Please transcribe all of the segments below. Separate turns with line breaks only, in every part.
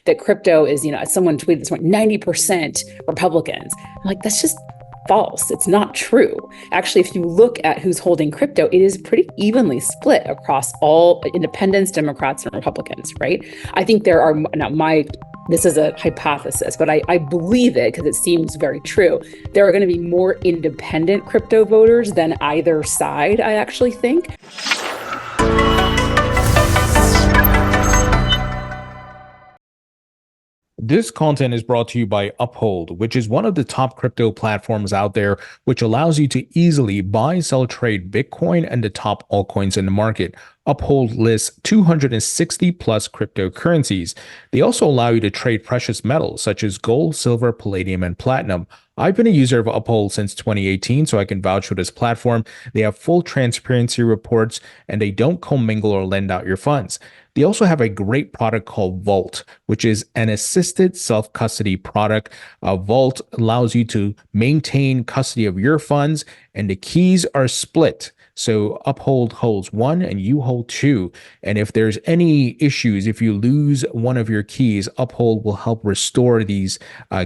that crypto is, someone tweeted this morning, 90% Republicans. I'm like, that's just false. It's not true. Actually, if you look at who's holding crypto, it is pretty evenly split across all independents, Democrats, and Republicans, right? I think there are, this is a hypothesis, but I believe it because it seems very true. There are going to be more independent crypto voters than either side, I actually think.
This content is brought to you by Uphold, which is one of the top crypto platforms out there, which allows you to easily buy, sell, trade Bitcoin and the top altcoins in the market. Uphold lists 260 plus cryptocurrencies. They also allow you to trade precious metals such as gold, silver, palladium, and platinum. I've been a user of Uphold since 2018, so I can vouch for this platform. They have full transparency reports, and they don't commingle or lend out your funds. They also have a great product called Vault, which is an assisted self-custody product. Vault allows you to maintain custody of your funds, and the keys are split. So Uphold holds one and you hold two. And if there's any issues, if you lose one of your keys, Uphold will help restore these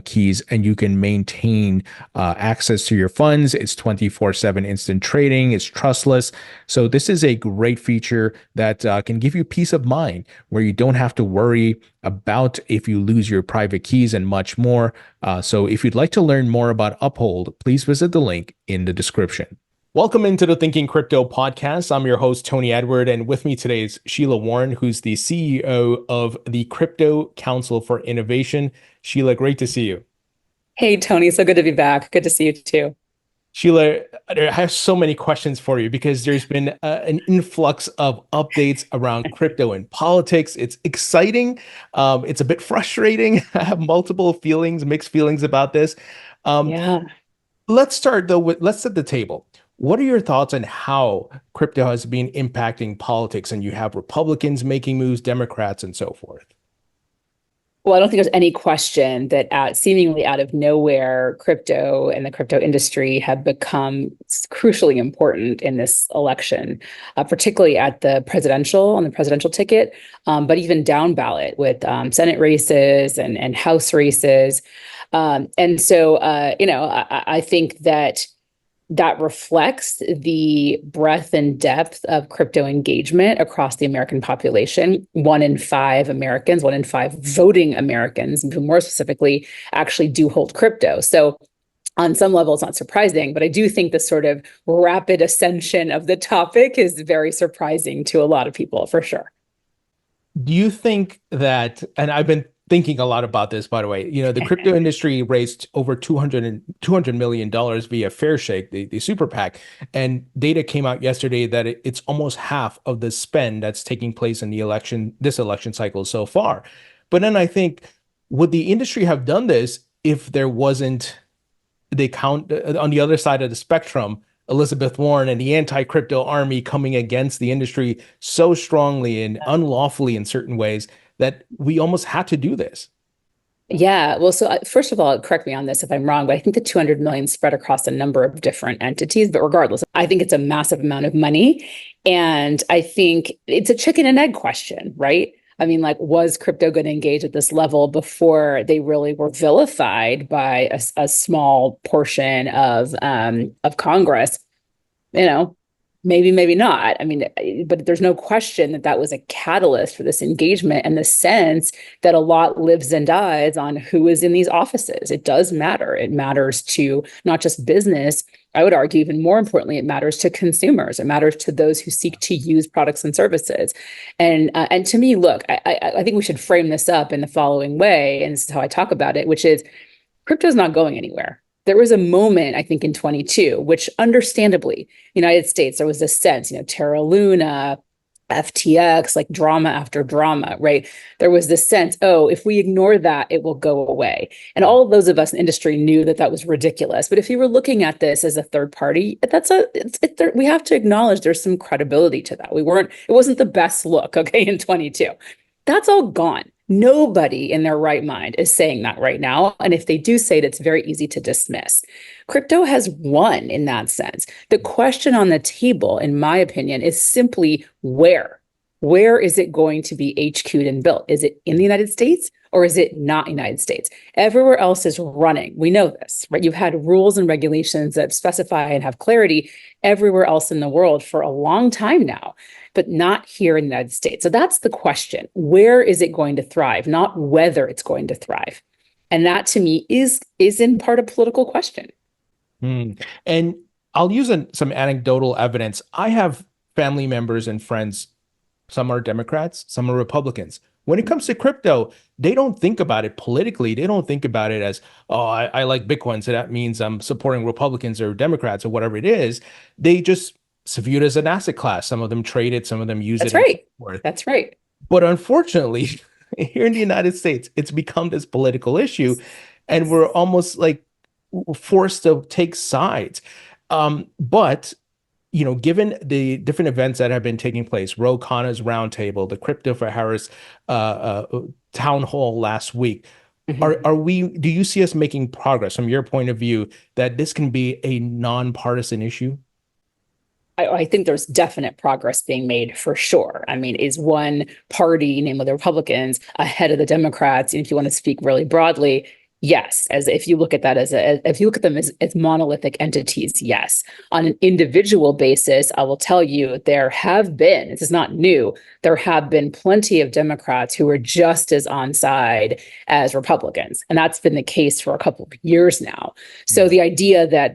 keys and you can maintain access to your funds. It's 24/7 instant trading. It's trustless. So this is a great feature that can give you peace of mind where you don't have to worry about if you lose your private keys and much more. So if you'd like to learn more about Uphold, please visit the link in the description. Welcome into the Thinking Crypto podcast. I'm your host, Tony Edward, and with me today is Sheila Warren, who's the CEO of the Crypto Council for Innovation. Sheila, great to see you.
Hey, Tony, so good to be back. Good to see you too.
Sheila, I have so many questions for you because there's been an influx of updates around crypto and politics. It's exciting. It's a bit frustrating. I have multiple feelings, mixed feelings about this. Let's start though let's set the table. What are your thoughts on how crypto has been impacting politics? And you have Republicans making moves, Democrats, and so forth.
Well, I don't think there's any question that seemingly out of nowhere, crypto and the crypto industry have become crucially important in this election, particularly on the presidential ticket, but even down ballot with Senate races and House races. I think that reflects the breadth and depth of crypto engagement across the American population. 1 in 5 Americans, 1 in 5 voting Americans, more specifically, actually do hold crypto. So on some level, it's not surprising, but I do think the sort of rapid ascension of the topic is very surprising to a lot of people, for sure.
Do you think that, and I've been thinking a lot about this, by the way, the crypto industry raised over $200 million via Fairshake, the super PAC, and data came out yesterday that it's almost half of the spend that's taking place in this election cycle so far. But then I think, would the industry have done this if there wasn't on the other side of the spectrum, Elizabeth Warren and the anti-crypto army coming against the industry so strongly and unlawfully in certain ways that we almost had to do this?
Yeah, well, so first of all, correct me on this if I'm wrong, but I think the 200 million spread across a number of different entities. But regardless, I think it's a massive amount of money. And I think it's a chicken and egg question, right? I mean, was crypto going to engage at this level before they really were vilified by a small portion of Congress? Maybe, maybe not. I mean, but there's no question that was a catalyst for this engagement and the sense that a lot lives and dies on who is in these offices. It does matter. It matters to not just business. I would argue even more importantly, it matters to consumers. It matters to those who seek to use products and services. And to me, look, I think we should frame this up in the following way. And this is how I talk about it, which is crypto is not going anywhere. There was a moment, I think, in 22, which understandably, United States, there was this sense, Terra Luna, FTX, like drama after drama, right? There was this sense, if we ignore that, it will go away. And all of those of us in industry knew that was ridiculous. But if you were looking at this as a third party, we have to acknowledge there's some credibility to that. It wasn't the best look, in 22. That's all gone. Nobody in their right mind is saying that right now. And if they do say it, it's very easy to dismiss. Crypto has won in that sense. The question on the table, in my opinion, is simply where? Where is it going to be HQ'd and built? Is it in the United States or is it not United States? Everywhere else is running. We know this, right? You've had rules and regulations that specify and have clarity everywhere else in the world for a long time now, but not here in the United States. So that's the question. Where is it going to thrive? Not whether it's going to thrive. And that to me is in part a political question.
And I'll use some anecdotal evidence. I have family members and friends. Some are Democrats, some are Republicans. When it comes to crypto, they don't think about it politically. They don't think about it as, oh, I like Bitcoin, so that means I'm supporting Republicans or Democrats or whatever it is. They just view it as an asset class. Some of them trade it, some of them use
That's
it.
Right. That's right.
But unfortunately, here in the United States, it's become this political issue, and we're almost like forced to take sides. But given the different events that have been taking place, Khanna's Roundtable, the Crypto for Harris town hall last week, do you see us making progress from your point of view that this can be a nonpartisan issue?
I think there's definite progress being made for sure. I mean, is one party, namely the Republicans, ahead of the Democrats? And if you want to speak really broadly, yes, as if you look at that if you look at them as monolithic entities, yes. On an individual basis, I will tell you there have been, this is not new, there have been plenty of Democrats who are just as on side as Republicans. And that's been the case for a couple of years now. So the idea that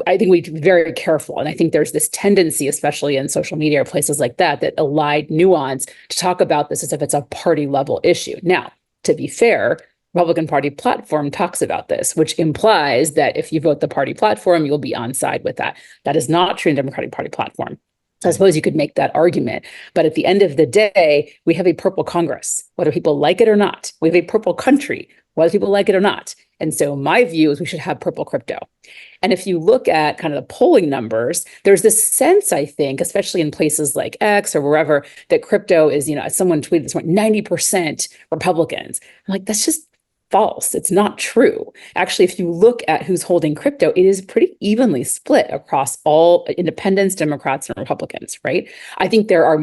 I think we need to be very careful. And I think there's this tendency, especially in social media or places like that allied nuance to talk about this as if it's a party level issue. Now, to be fair, Republican Party platform talks about this, which implies that if you vote the party platform, you'll be on side with that. That is not true in the Democratic Party platform. So I suppose you could make that argument. But at the end of the day, we have a purple Congress, whether people like it or not. We have a purple country, whether people like it or not. And so my view is we should have purple crypto. And if you look at kind of the polling numbers, there's this sense, I think, especially in places like X or wherever, that crypto is, someone tweeted this morning, 90% Republicans. I'm like, that's just false. It's not true. Actually, if you look at who's holding crypto, it is pretty evenly split across all independents, Democrats, and Republicans, right? I think there are,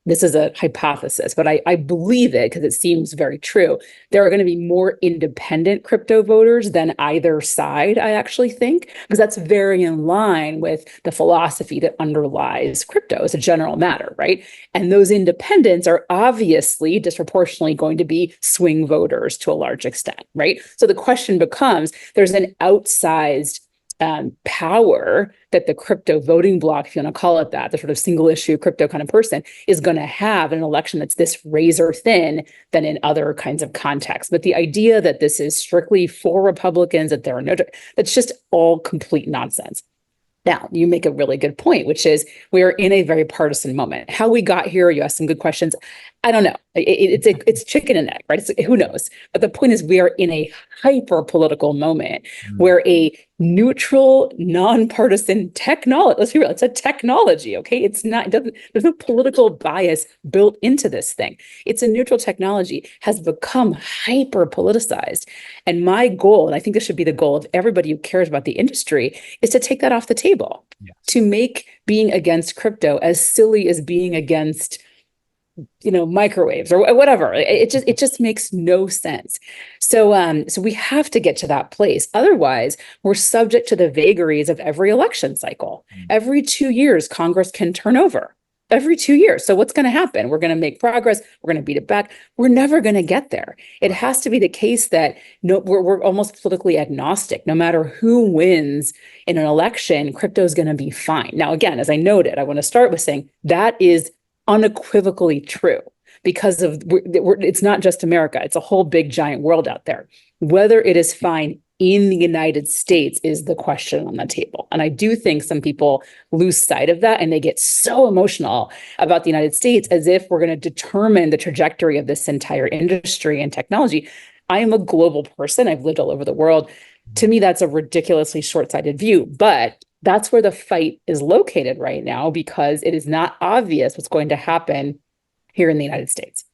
this is a hypothesis, but I believe it because it seems very true. There are going to be more independent crypto voters than either side, I actually think, because that's very in line with the philosophy that underlies crypto as a general matter, right? And those independents are obviously disproportionately going to be swing voters to a large extent, right? So the question becomes, there's an outsized power that the crypto voting bloc, if you want to call it that, the sort of single issue crypto kind of person, is going to have in an election that's this razor thin than in other kinds of contexts. But the idea that this is strictly for Republicans, that there are that's just all complete nonsense. Now, you make a really good point, which is we are in a very partisan moment. How we got here, you asked some good questions. I don't know. It's chicken and egg, right? Who knows? But the point is we are in a hyper political moment where a neutral, nonpartisan technology, let's be real, it's a technology, okay? It's not, there's no political bias built into this thing. It's a neutral technology, has become hyper politicized. And my goal, and I think this should be the goal of everybody who cares about the industry, is to take that off the table, to make being against crypto as silly as being against microwaves or whatever. It just makes no sense. So we have to get to that place. Otherwise, we're subject to the vagaries of every election cycle. Every 2 years, Congress can turn over. Every 2 years. So what's going to happen? We're going to make progress. We're going to beat it back. We're never going to get there. It has to be the case that we're almost politically agnostic. No matter who wins in an election, crypto is going to be fine. Now, again, as I noted, I want to start with saying that is unequivocally true because it's not just America. It's a whole big giant world out there. Whether it is fine in the United States is the question on the table. And I do think some people lose sight of that and they get so emotional about the United States as if we're going to determine the trajectory of this entire industry and technology. I am a global person. I've lived all over the world. To me, that's a ridiculously short-sighted view, but that's where the fight is located right now because it is not obvious what's going to happen here in the United States.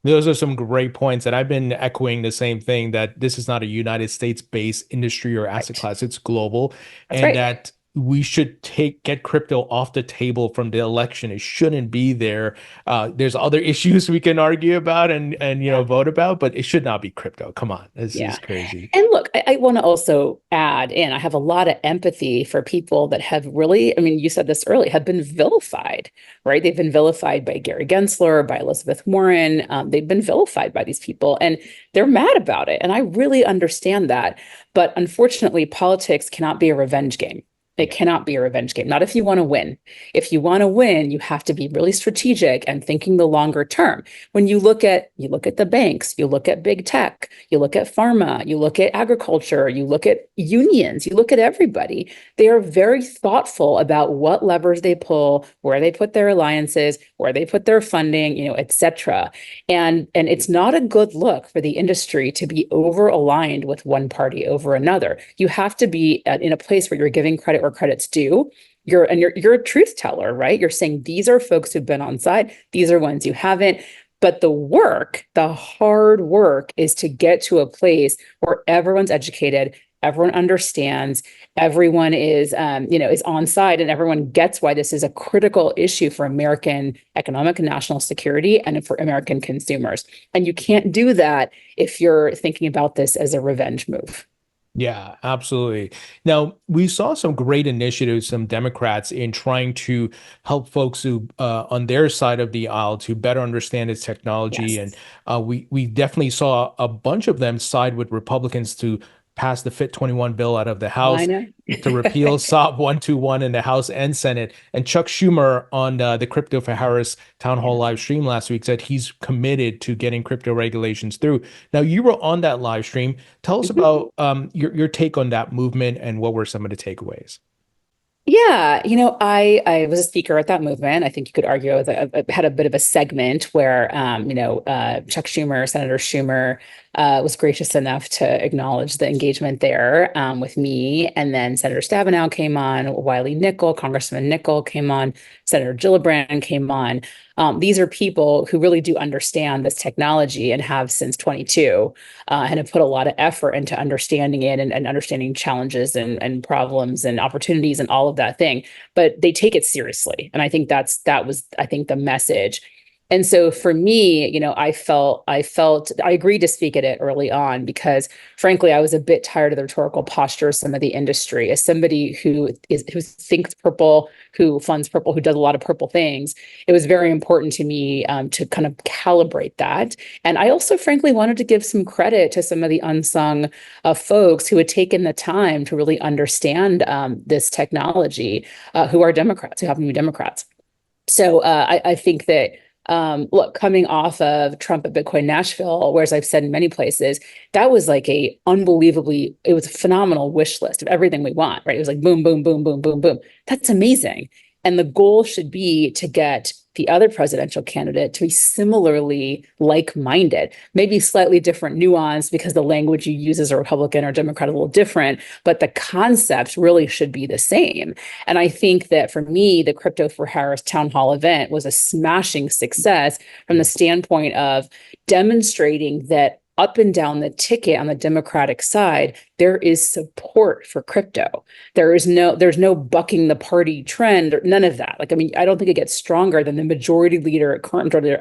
Those are some great points. And I've been echoing the same thing, that this is not a United States-based industry or asset class. It's global. That's and right. That we should get crypto off the table from the election. It shouldn't be there. There's other issues we can argue about and
Yeah.
vote about, but it should not be crypto. Come on, this is
Yeah.
crazy.
And look, I want to also add in, I have a lot of empathy for people that have really, I mean, you said this earlier, have been vilified, right? They've been vilified by Gary Gensler, by Elizabeth Warren. They've been vilified by these people and they're mad about it. And I really understand that. But unfortunately, politics cannot be a revenge game. It cannot be a revenge game, not if you want to win. If you want to win, you have to be really strategic and thinking the longer term. When you look at the banks, you look at big tech, you look at pharma, you look at agriculture, you look at unions, you look at everybody. They are very thoughtful about what levers they pull, where they put their alliances, where they put their funding, et cetera. And it's not a good look for the industry to be over aligned with one party over another. You have to be in a place where you're giving credit where credit's due. You're a truth teller, right? You're saying these are folks who've been on side, these are ones you haven't. But the hard work is to get to a place where everyone's educated, everyone understands, everyone is on side, and everyone gets why this is a critical issue for American economic and national security and for American consumers. And you can't do that if you're thinking about this as a revenge move.
Yeah, absolutely. Now, we saw some great initiatives, some Democrats in trying to help folks who on their side of the aisle to better understand its technology.
Yes.
And we definitely saw a bunch of them side with Republicans to pass the Fit 21 bill out of the
I
House,
know.
to repeal SOP 121 in the House and Senate. And Chuck Schumer on the Crypto for Harris town hall
Yes.
live stream last week said he's committed to getting crypto regulations through. Now, you were on that live stream. Tell us
Mhm.
about your take on that movement and what were some of the takeaways?
Yeah, I was a speaker at that movement. I think you could argue I had a bit of a segment where, Chuck Schumer, Senator Schumer, was gracious enough to acknowledge the engagement there with me. And then Senator Stabenow came on, Wiley Nickel, Congressman Nickel came on, Senator Gillibrand came on. These are people who really do understand this technology and have since 22 and have put a lot of effort into understanding it and understanding challenges and problems and opportunities and all of that thing. But they take it seriously. And I think that was, I think, the message. And so for me, I agreed to speak at it early on because frankly, I was a bit tired of the rhetorical posture of some of the industry. As somebody who thinks purple, who funds purple, who does a lot of purple things, it was very important to me to kind of calibrate that. And I also frankly wanted to give some credit to some of the unsung folks who had taken the time to really understand this technology, who are Democrats, who happen to be Democrats. So I think that look, coming off of Trump at Bitcoin Nashville, whereas I've said in many places, that was like it was a phenomenal wish list of everything we want, right? It was like boom, boom, boom, boom, boom, boom. That's amazing. And the goal should be to get the other presidential candidate to be similarly like-minded, maybe slightly different nuance because the language you use as a Republican or Democrat is a little different, but the concepts really should be the same. And I think that for me, the Crypto for Harris town hall event was a smashing success from the standpoint of demonstrating that up and down the ticket on the Democratic side, there is support for crypto. There's no bucking the party trend or none of that. Like, I mean, I don't think it gets stronger than the current majority leader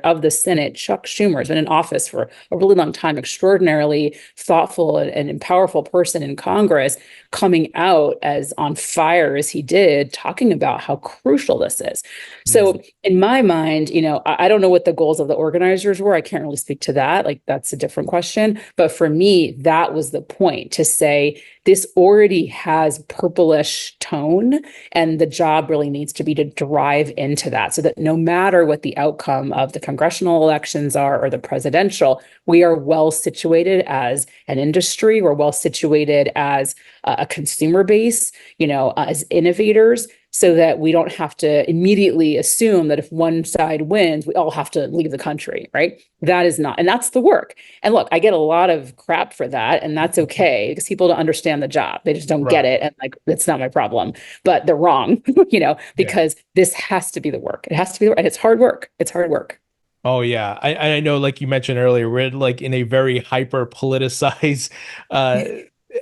of the Senate, Chuck Schumer, has been in office for a really long time, extraordinarily thoughtful and powerful person in Congress, coming out as on fire as he did, talking about how crucial this is. So in my mind, I don't know what the goals of the organizers were. I can't really speak to that. Like, that's a different question. But for me, that was the point, to say this already has purplish tone, and the job really needs to be to drive into that so that no matter what the outcome of the congressional elections are or the presidential, we are well situated as an industry. We're well situated as a consumer base, as innovators, so that we don't have to immediately assume that if one side wins, we all have to leave the country, right? That is not, and that's the work. And look, I get a lot of crap for that, and that's okay because people don't understand the job. They just don't get
Right.
it. And like, that's not my problem, but they're wrong,
Yeah.
because this has to be the work. It has to be the work. And it's hard work. It's hard work.
Oh yeah. I know, like you mentioned earlier, we're like in a very hyper politicized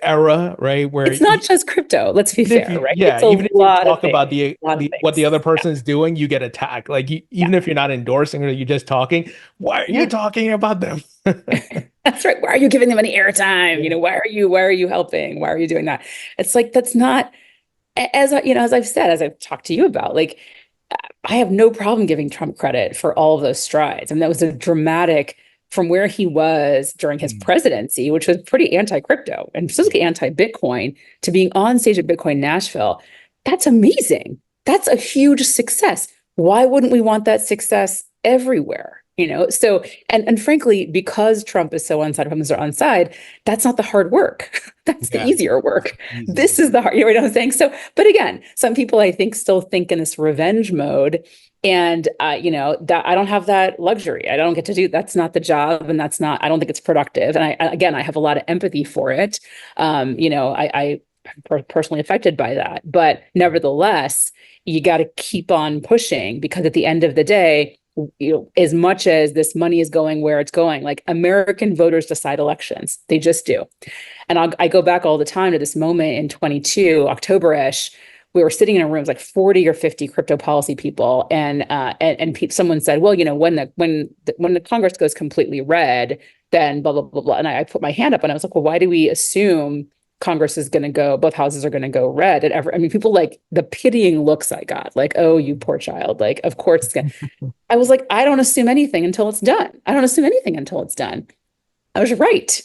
era, right? Where
It's not just crypto. Let's be
even if
fair,
you,
right?
yeah,
It's a
even if you
lot of
talk
things.
about
A lot of
what the
things.
other person is doing, you get attacked. Like
Yeah.
even if you're not endorsing or you're just talking, why are you
Yeah.
talking about them?
That's right. Why are you giving them any airtime?
Yeah.
Why are you helping? Why are you doing that? It's like that's not as I've said, as I've talked to you about, like I have no problem giving Trump credit for all of those strides. And that was a dramatic from where he was during his
Mm,
presidency, which was pretty anti-crypto and specifically anti-Bitcoin, to being on stage at Bitcoin Nashville. That's amazing. That's a huge success. Why wouldn't we want that success everywhere? So and frankly, because Trump is so on side, Republicans are on side, that's not the hard work. That's the
yeah,
easier work.
easier.
This is the hard, you know what I'm saying? So, but again, some people I think still think in this revenge mode. And that I don't have that luxury. I don't get to do that's not the job, and that's not. I don't think it's productive. And I have a lot of empathy for it. I'm personally affected by that, but nevertheless, you got to keep on pushing because at the end of the day, as much as this money is going where it's going, like American voters decide elections, they just do. And I go back all the time to this moment in 22, October-ish. We were sitting in a room, it was like 40 or 50 crypto policy people, and someone said, well, when the Congress goes completely red, then blah blah blah blah. And I put my hand up and I was like, well, why do we assume Congress is going to go, both houses are going to go red? People like the pitying looks I got, like, oh, you poor child, like, of course it's gonna. I was like, I don't assume anything until it's done. I don't assume anything until it's done. I was right.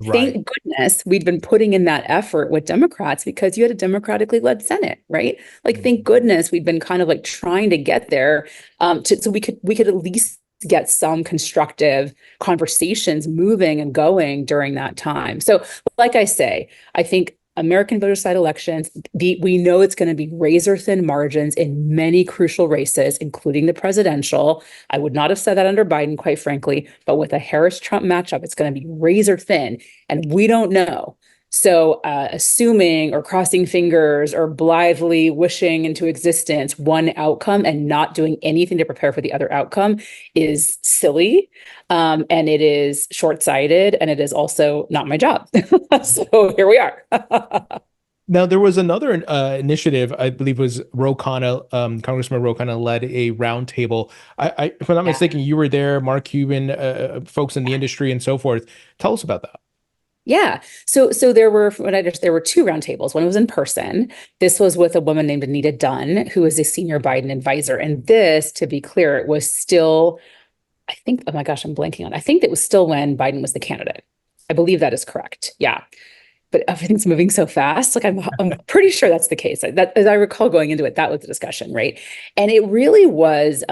Right.
Thank goodness we'd been putting in that effort with Democrats because you had a democratically led Senate, right? Like, thank goodness we'd been kind of like trying to get there, so we could at least get some constructive conversations moving and going during that time. So, like I say, I think American voter side elections, we know it's going to be razor thin margins in many crucial races, including the presidential. I would not have said that under Biden, quite frankly, but with a Harris-Trump matchup, it's going to be razor thin, and we don't know. So, assuming or crossing fingers or blithely wishing into existence one outcome and not doing anything to prepare for the other outcome is silly, and it is short-sighted, and it is also not my job. So here we are.
Now, there was another initiative, I believe was Congressman Ro Khanna led a roundtable. If I'm not
Yeah.
mistaken, you were there, Mark Cuban, folks in the industry and so forth. Tell us about that.
Yeah. So there were, from what I understand, there were two roundtables. One was in person. This was with a woman named Anita Dunn, who is a senior Biden advisor. And this, to be clear, it was still, I think, oh my gosh, I'm blanking on. I think it was still when Biden was the candidate. I believe that is correct. Yeah. But everything's moving so fast. Like I'm pretty sure that's the case. That, as I recall going into it, that was the discussion, right? And it really was.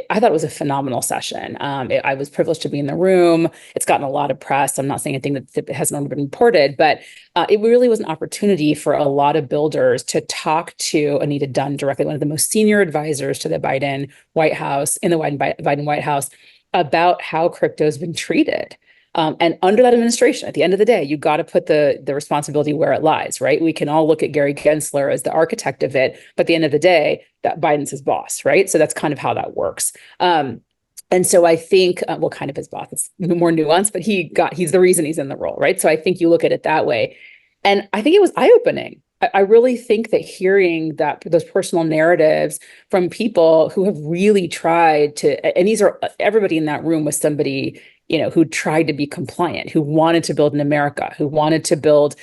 I thought it was a phenomenal session. I was privileged to be in the room. It's gotten a lot of press. I'm not saying anything that hasn't already been reported, but it really was an opportunity for a lot of builders to talk to Anita Dunn directly, one of the most senior advisors to the Biden White House, in the Biden White House, about how crypto has been treated. And under that administration, at the end of the day, you got to put the responsibility where it lies, right? We can all look at Gary Gensler as the architect of it, but at the end of the day, that Biden's his boss, right? So that's kind of how that works. And so I think, well, kind of his boss, it's more nuanced, but he's the reason he's in the role, right? So I think you look at it that way. And I think it was eye-opening. I really think that hearing those personal narratives from people who have really tried to, and everybody in that room was somebody, who tried to be compliant, who wanted to build in America, who wanted to build,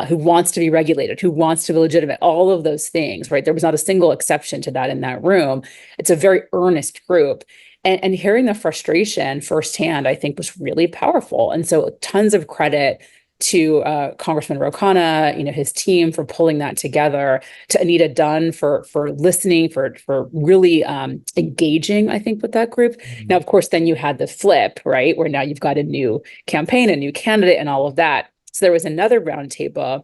who wants to be regulated, who wants to be legitimate, all of those things, right? There was not a single exception to that in that room. It's a very earnest group. And hearing the frustration firsthand, I think, was really powerful. And so tons of credit to Congressman Ro Khanna, his team for pulling that together, to Anita Dunn for listening, for really engaging, I think, with that group. Mm-hmm. Now, of course, then you had the flip, right, where now you've got a new campaign, a new candidate, and all of that. So there was another roundtable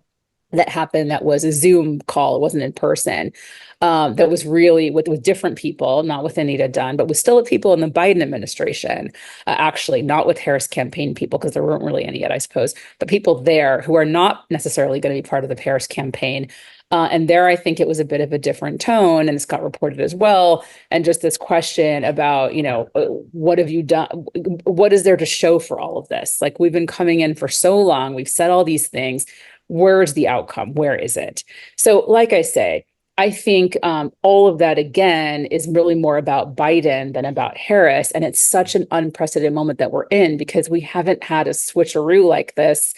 that happened that was a Zoom call. It wasn't in person. That was really with different people, not with Anita Dunn, but with still with people in the Biden administration, actually, not with Harris campaign people, because there weren't really any yet, I suppose, but people there who are not necessarily going to be part of the Harris campaign. And there, I think it was a bit of a different tone, and it's got reported as well. And just this question about, what have you done? What is there to show for all of this? Like, we've been coming in for so long. We've said all these things. Where's the outcome? Where is it? So like I say, I think all of that, again, is really more about Biden than about Harris. And it's such an unprecedented moment that we're in because we haven't had a switcheroo like this,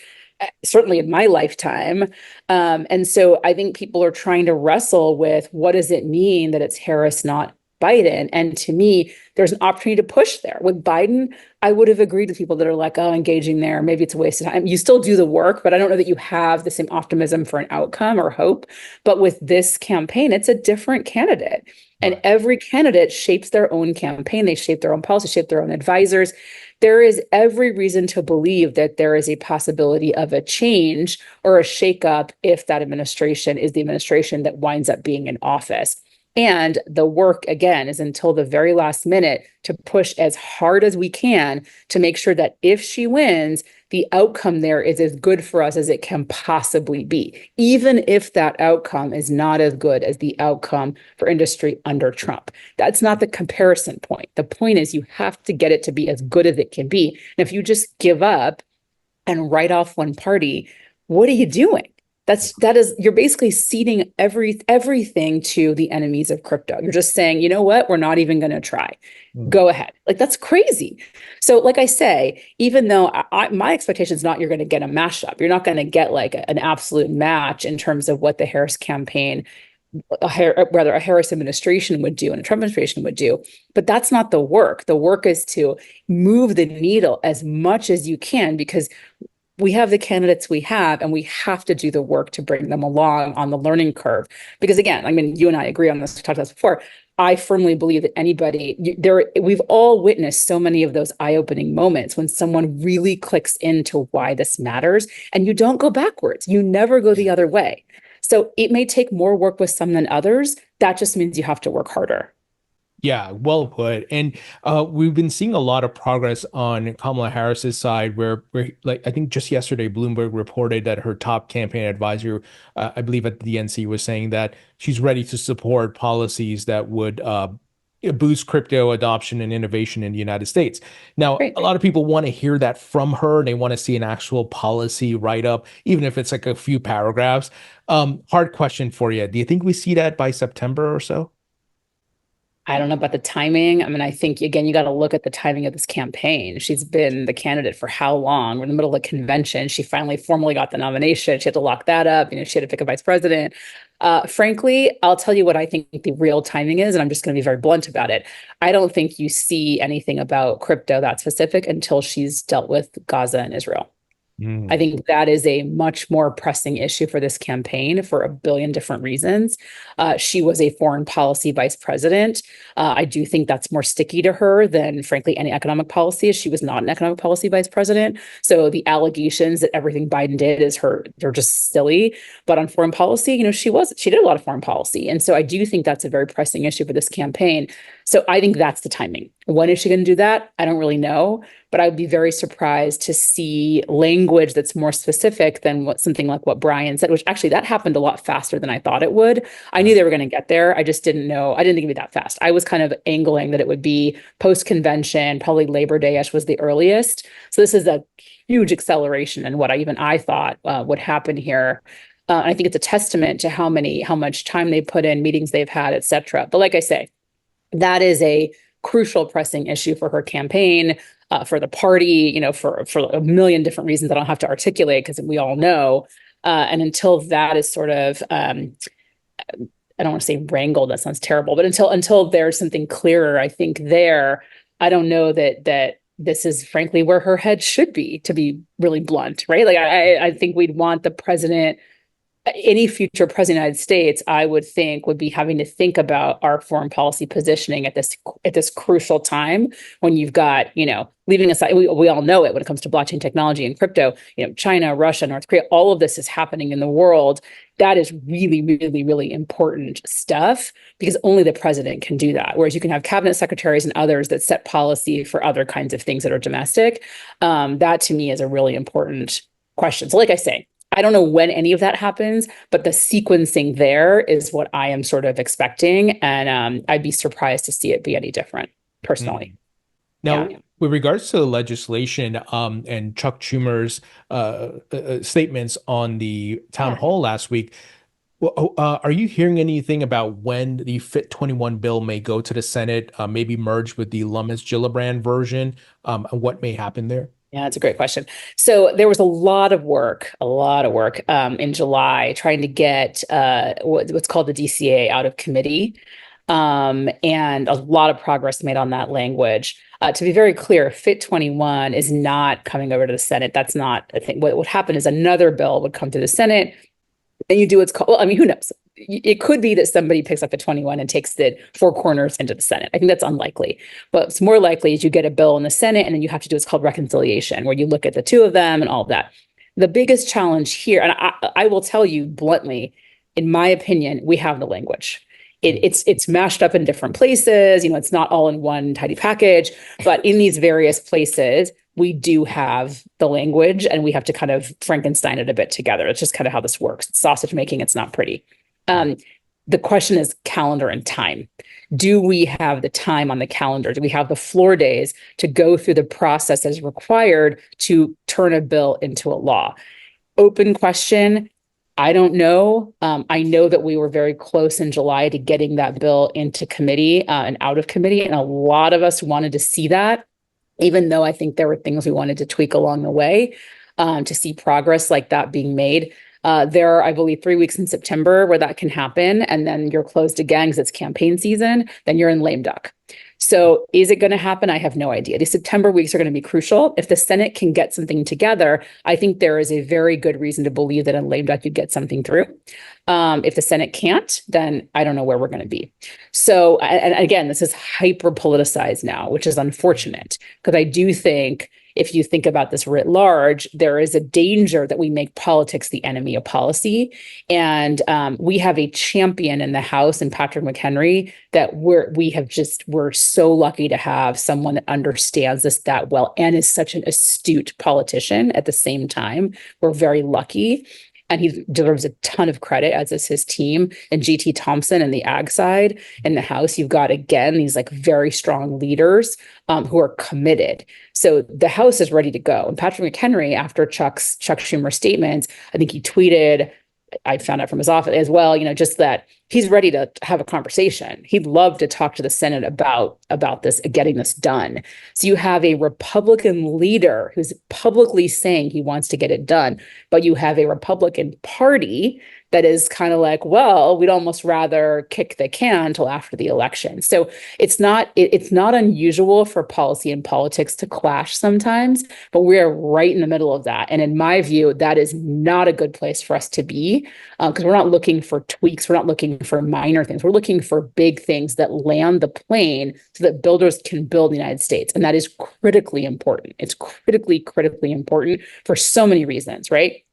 certainly in my lifetime. And so I think people are trying to wrestle with what does it mean that it's Harris, not Biden? And to me, there's an opportunity to push there. With Biden, I would have agreed with people that are like, oh, engaging there, maybe it's a waste of time. You still do the work, but I don't know that you have the same optimism for an outcome or hope. But with this campaign, it's a different candidate. And every candidate shapes their own campaign. They shape their own policy, shape their own advisors. There is every reason to believe that there is a possibility of a change or a shakeup if that administration is the administration that winds up being in office. And the work, again, is until the very last minute to push as hard as we can to make sure that if she wins, the outcome there is as good for us as it can possibly be, even if that outcome is not as good as the outcome for industry under Trump. That's not the comparison point. The point is you have to get it to be as good as it can be. And if you just give up and write off one party, what are you doing? You're basically ceding everything to the enemies of crypto. You're just saying, you know what, we're not even going to try. Go ahead. Like, that's crazy. So like I say, even though my expectation is not you're going to get a mashup, you're not going to get like an absolute match in terms of what the Harris campaign, a Harris administration would do and a Trump administration would do. But that's not the work. The work is to move the needle as much as you can because we have the candidates we have, and we have to do the work to bring them along on the learning curve. Because again, I mean, you and I agree on this, we talked about this before. I firmly believe that we've all witnessed so many of those eye-opening moments when someone really clicks into why this matters, and you don't go backwards. You never go the other way. So it may take more work with some than others. That just means you have to work harder.
Yeah, well put. And we've been seeing a lot of progress on Kamala Harris's side, where like I think just yesterday, Bloomberg reported that her top campaign advisor, I believe at the DNC, was saying that she's ready to support policies that would boost crypto adoption and innovation in the United States. Now,
Great.
a lot of people want to hear that from her. They want to see an actual policy write-up, even if it's like a few paragraphs. Hard question for you. Do you think we see that by September or so?
I don't know about the timing. I mean, I think, again, you got to look at the timing of this campaign. She's been the candidate for how long? We're in the middle of a convention. She finally formally got the nomination. She had to lock that up. She had to pick a vice president. Frankly, I'll tell you what I think the real timing is, and I'm just going to be very blunt about it. I don't think you see anything about crypto that specific until she's dealt with Gaza and Israel. I think that is a much more pressing issue for this campaign for a billion different reasons. She was a foreign policy vice president. I do think that's more sticky to her than, frankly, any economic policy. She was not an economic policy vice president. So the allegations that everything Biden did they're just silly. But on foreign policy, she did a lot of foreign policy. And so I do think that's a very pressing issue for this campaign. So I think that's the timing. When is she going to do that? I don't really know. But I would be very surprised to see language that's more specific than something like what Brian said, which actually that happened a lot faster than I thought it would. I knew they were going to get there. I just didn't know. I didn't think it'd be that fast. I was kind of angling that it would be post-convention, probably Labor Day-ish was the earliest. So this is a huge acceleration in what I thought would happen here. I think it's a testament to how much time they put in, meetings they've had, et cetera. But like I say, that is a crucial pressing issue for her campaign. For the party, for a million different reasons I don't have to articulate because we all know. And until that is sort of, I don't want to say wrangled, that sounds terrible, but until there's something clearer, I think I don't know that this is frankly where her head should be, to be really blunt, right? Like I think we'd want the president, any future president of the United States, I would think, would be having to think about our foreign policy positioning at this crucial time when you've got, leaving aside, we all know it when it comes to blockchain technology and crypto, China, Russia, North Korea, all of this is happening in the world. That is really, really, really important stuff because only the president can do that. Whereas you can have cabinet secretaries and others that set policy for other kinds of things that are domestic. That to me is a really important question. So like I say, I don't know when any of that happens, but the sequencing there is what I am sort of expecting. And I'd be surprised to see it be any different personally.
Now, With regards to the legislation, and Chuck Schumer's statements on the town
Yeah.
hall last week, well, are you hearing anything about when the Fit 21 bill may go to the Senate, maybe merge with the Lummis-Gillibrand version, and what may happen there?
Yeah, that's a great question. So there was a lot of work, in July trying to get what's called the DCA out of committee, and a lot of progress made on that language. To be very clear, Fit 21 is not coming over to the Senate. That's not a thing. What would happen is another bill would come to the Senate, and you do what's called, well, I mean, who knows? It could be that somebody picks up a 21 and takes the four corners into the Senate. I think that's unlikely. But it's more likely is you get a bill in the Senate and then you have to do what's called reconciliation, where you look at the two of them and all of that. The biggest challenge here, and I will tell you bluntly, in my opinion, we have the language. It's mashed up in different places. It's not all in one tidy package, but in these various places, we do have the language and we have to kind of Frankenstein it a bit together. It's just kind of how this works. It's sausage making. It's not pretty. The question is calendar and time. Do we have the time on the calendar? Do we have the floor days to go through the process as required to turn a bill into a law? Open question. I don't know. I know that we were very close in July to getting that bill into committee and out of committee. And a lot of us wanted to see that, even though I think there were things we wanted to tweak along the way to see progress like that being made. There are, I believe, 3 weeks in September where that can happen. And then you're closed again because it's campaign season. Then you're in lame duck. So is it going to happen? I have no idea. The September weeks are going to be crucial. If the Senate can get something together, I think there is a very good reason to believe that in lame duck you'd get something through. If the Senate can't, then I don't know where we're going to be. So, and again, this is hyper politicized now, which is unfortunate, because I do think if you think about this writ large, there is a danger that we make politics the enemy of policy. And we have a champion in the House and Patrick McHenry that we're so lucky to have someone that understands this that well and is such an astute politician at the same time. We're very lucky. And he deserves a ton of credit, as is his team. And GT Thompson and the ag side in the House, you've got, again, these like very strong leaders who are committed. So the House is ready to go. And Patrick McHenry, after Chuck Schumer's statements, I think he tweeted, I found out from his office as well, just that he's ready to have a conversation. He'd love to talk to the Senate about this, getting this done. So you have a Republican leader who's publicly saying he wants to get it done, but you have a Republican Party that is kind of like, well, we'd almost rather kick the can until after the election. So it's not unusual for policy and politics to clash sometimes, but we're right in the middle of that. And in my view, that is not a good place for us to be, because we're not looking for tweaks. We're not looking for minor things. We're looking for big things that land the plane so that builders can build the United States. And that is critically important. It's critically important for so many reasons, right?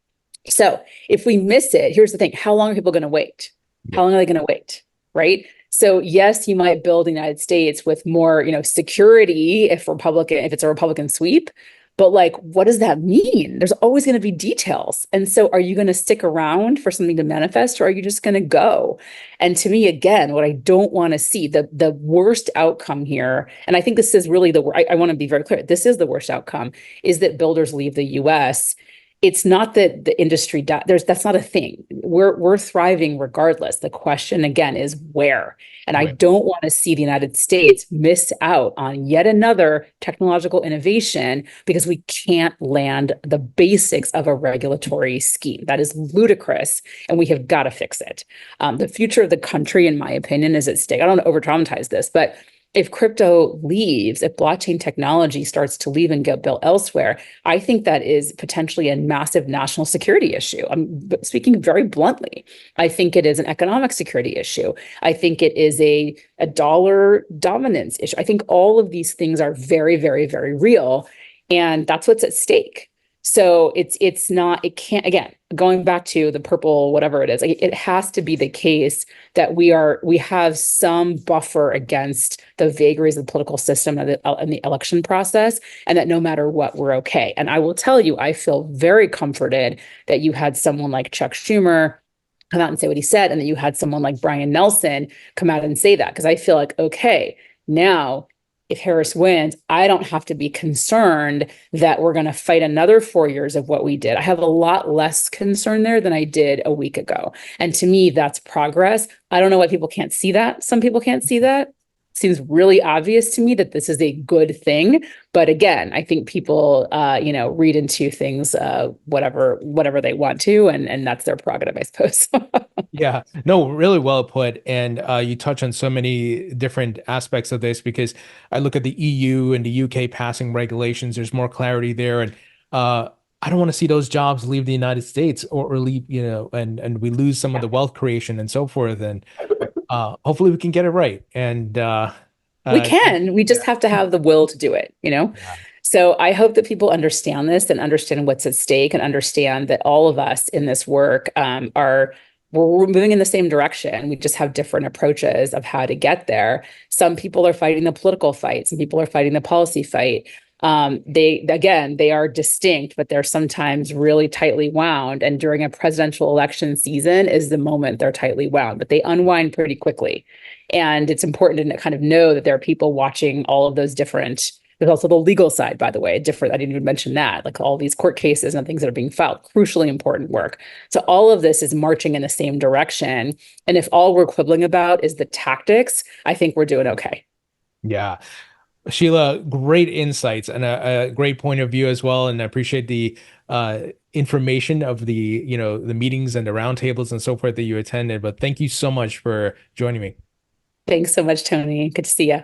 So if we miss it, here's the thing. How long are people going to wait? How long are they going to wait? Right. So yes, you might build the United States with more, security if it's a Republican sweep. But like, what does that mean? There's always going to be details. And so are you going to stick around for something to manifest, or are you just going to go? And to me, again, what I don't want to see, the worst outcome here, and I think this is really I want to be very clear, this is the worst outcome, is that builders leave the US. It's not that the industry that's not a thing. We're thriving regardless. The question again is where. And right. I don't want to see the United States miss out on yet another technological innovation because we can't land the basics of a regulatory scheme. That is ludicrous, and we have got to fix it. The future of the country, in my opinion, is at stake. I don't want to over-dramatize this, but if crypto leaves, if blockchain technology starts to leave and get built elsewhere, I think that is potentially a massive national security issue. I'm speaking very bluntly. I think it is an economic security issue. I think it is a dollar dominance issue. I think all of these things are very, very, very real. And that's what's at stake. So it can't, again, going back to the purple, whatever it is, it has to be the case that we have some buffer against the vagaries of the political system and the election process, and that no matter what, we're okay. And I will tell you, I feel very comforted that you had someone like Chuck Schumer come out and say what he said, and that you had someone like Brian Nelson come out and say that, because I feel like, okay, now if Harris wins, I don't have to be concerned that we're going to fight another 4 years of what we did. I have a lot less concern there than I did a week ago. And to me, that's progress. I don't know why people can't see that. Some people can't see that. Seems really obvious to me that this is a good thing. But again, I think people, read into things whatever they want to, and that's their prerogative, I suppose.
Yeah, no, really well put. And you touch on so many different aspects of this because I look at the EU and the UK passing regulations. There's more clarity there, and I don't want to see those jobs leave the United States or leave, and we lose some of the wealth creation and so forth. And hopefully we can get it right. And
we can. We just have to have the will to do it,
yeah.
So I hope that people understand this and understand what's at stake and understand that all of us in this work we're moving in the same direction. We just have different approaches of how to get there. Some people are fighting the political fight. Some people are fighting the policy fight. They are distinct, but they're sometimes really tightly wound. And during a presidential election season is the moment they're tightly wound, but they unwind pretty quickly. And it's important to kind of know that there are people watching all of those different. There's also the legal side, by the way, different. I didn't even mention that, like all these court cases and things that are being filed, crucially important work. So all of this is marching in the same direction. And if all we're quibbling about is the tactics, I think we're doing okay.
Yeah. Sheila, great insights and a great point of view as well. And I appreciate the information of the meetings and the roundtables and so forth that you attended. But thank you so much for joining me.
Thanks so much, Tony. Good to see you.